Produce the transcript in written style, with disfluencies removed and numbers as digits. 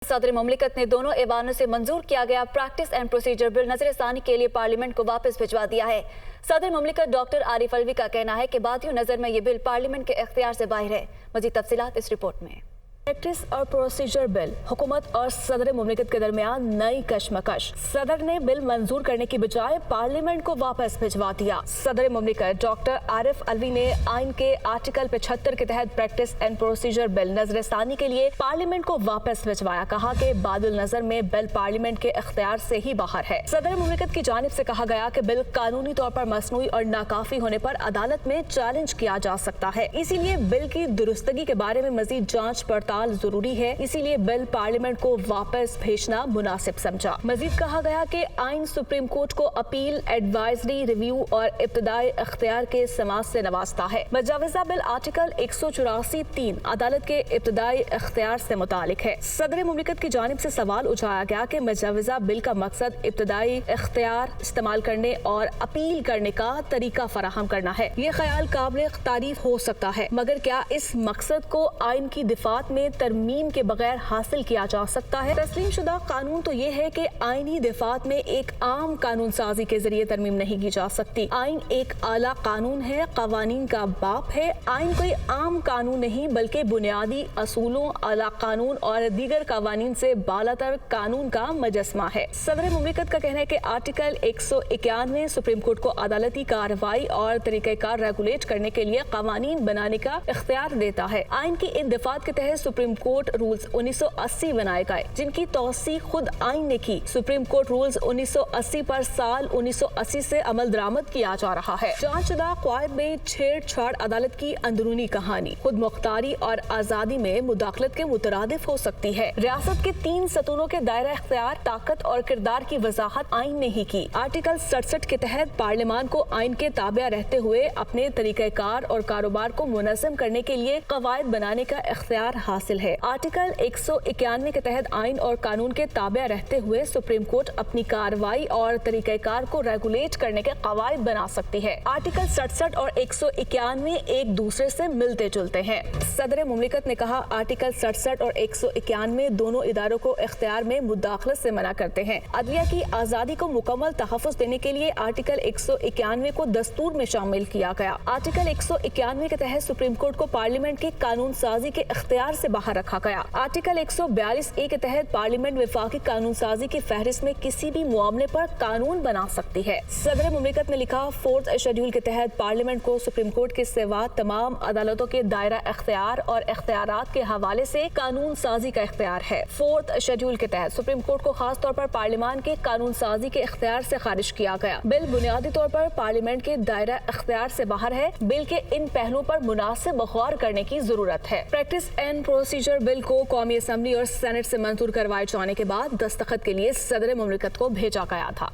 सदर मुमलिकत ने दोनों ऐवानों से मंजूर किया गया प्रैक्टिस एंड प्रोसीजर बिल नजर सानी के लिए पार्लियामेंट को वापस भिजवा दिया है। सदर मुमलिकत डॉक्टर आरिफ अलवी का कहना है कि बादियों नजर में ये बिल पार्लियामेंट के इख्तियार से बाहर है। मजीद तफसीलात इस रिपोर्ट में। प्रैक्टिस और प्रोसीजर बिल हुकूमत और सदर मुमलिकत के दरमियान नई कशमकश। सदर ने बिल मंजूर करने की बजाय पार्लियामेंट को वापस भिजवा दिया। सदर मुमलिकत डॉक्टर आरिफ अलवी ने आइन के आर्टिकल 75 के तहत प्रैक्टिस एंड प्रोसीजर बिल नजरसानी के लिए पार्लियामेंट को वापस भिजवाया। कहा कि बादल नजर में बिल पार्लियामेंट के इख्तियार से ही बाहर है। सदर मुमलिकत की जानिब से कहा गया कि बिल कानूनी तौर पर मसनूई और नाकाफी होने पर अदालत में चैलेंज किया जा सकता है, इसीलिए बिल की दुरुस्तगी के बारे में मजीद जांच पड़ताल जरूरी है, इसीलिए बिल पार्लियामेंट को वापस भेजना मुनासिब समझा। मजीद कहा गया कि आइन सुप्रीम कोर्ट को अपील, एडवाइजरी, रिव्यू और इब्तदाई इख्तियार के समाज से नवाजता है। मजाविजा बिल आर्टिकल 184(3) अदालत के इब्तदाई इख्तियार से मुतालिक है। सदर मुमलिकत की जानिब से सवाल उठाया गया कि मजाविजा बिल का मकसद इब्तदाई इख्तियार इस्तेमाल करने और अपील करने का तरीका फराहम करना है। ये ख्याल काबिल तारीफ हो सकता है, मगर क्या इस मकसद को आइन की दिफात में तरमीम के बगैर हासिल किया जा सकता है? तस्लीम शुदा कानून तो ये है कि आइनी दिफात में एक आम कानून साजी के जरिए तरमीम नहीं की जा सकती। आइन एक आला कानून है, कवानीन का बाप है। आइन कोई आम कानून नहीं बल्कि बुनियादी असूलों, आला कानून और दीगर कवानीन से बालातर कानून का मजस्मा है। सदर मुमलिकत का कहना है कि आर्टिकल 191 सुप्रीम कोर्ट को अदालती कार्रवाई और तरीक़ेकार रेगुलेट करने के लिए कवानीन बनाने का इख्तियार देता है। आइन की इन दिफात के तहत सुप्रीम कोर्ट रूल्स 1980 बनाए गए, जिनकी तौसीक खुद आइन ने की। सुप्रीम कोर्ट रूल्स 1980 पर साल 1980 से अमल दरामद किया जा रहा है। जांचशुदा क़वायद में छेड़छाड़ अदालत की अंदरूनी कहानी खुद मुख्तारी और आज़ादी में मुदाखलत के मुतरादिफ हो सकती है। रियासत के 3 सतूनों के दायरा इख्तियार, ताकत और किरदार की वजाहत आइन ने ही की। आर्टिकल 67 के तहत पार्लियामान को आइन के ताबिया रहते हुए अपने तरीक़ेकार और कारोबार को मुनज़्ज़म करने के लिए क़वायद बनाने का इख्तियार हासिल है। आर्टिकल 191 के तहत आइन और कानून के ताबिया रहते हुए सुप्रीम कोर्ट अपनी कार्रवाई और तरीक़ेकार को रेगुलेट करने के क़वायद बना सकती है। आर्टिकल 67 और 191 एक दूसरे से मिलते जुलते हैं। सदर मुमलिकत ने कहा आर्टिकल 67 और 191 दोनों इदारों को इख्तियार में मुदाखलत से मना करते हैं। अदलिया की आज़ादी को मुकम्मल तहफ़्फ़ुज़ देने के लिए आर्टिकल 191 को दस्तूर में शामिल किया गया। आर्टिकल 191 के तहत सुप्रीम कोर्ट को पार्लियामेंट की कानून साजी के इख्तियार से बाहर रखा गया। आर्टिकल 142(a) के तहत पार्लियामेंट वफाकी कानून साजी की फहरिस्त में किसी भी मामले पर कानून बना सकती है। सदर मुमलिकत ने लिखा 4th शेड्यूल के तहत पार्लियामेंट को सुप्रीम कोर्ट के सिवा तमाम अदालतों के दायरा इख्तियार और इख्तियारात के हवाले से कानून साजी का इख्तियार है। 4th शेड्यूल के तहत सुप्रीम कोर्ट को खास तौर पर पार्लियामान के कानून साजी के इख्तियार से खारिज किया गया। बिल बुनियादी तौर पर पार्लियामेंट के दायरा इख्तियार से बाहर है। बिल के इन पहलुओं पर मुनासिब गौर करने की जरूरत है। प्रैक्टिस एंड प्रोसीजर बिल को कौमी असम्बली और सेनेट से मंजूर करवाए जाने के बाद दस्तखत के लिए सदर मुमलिकत को भेजा गया था।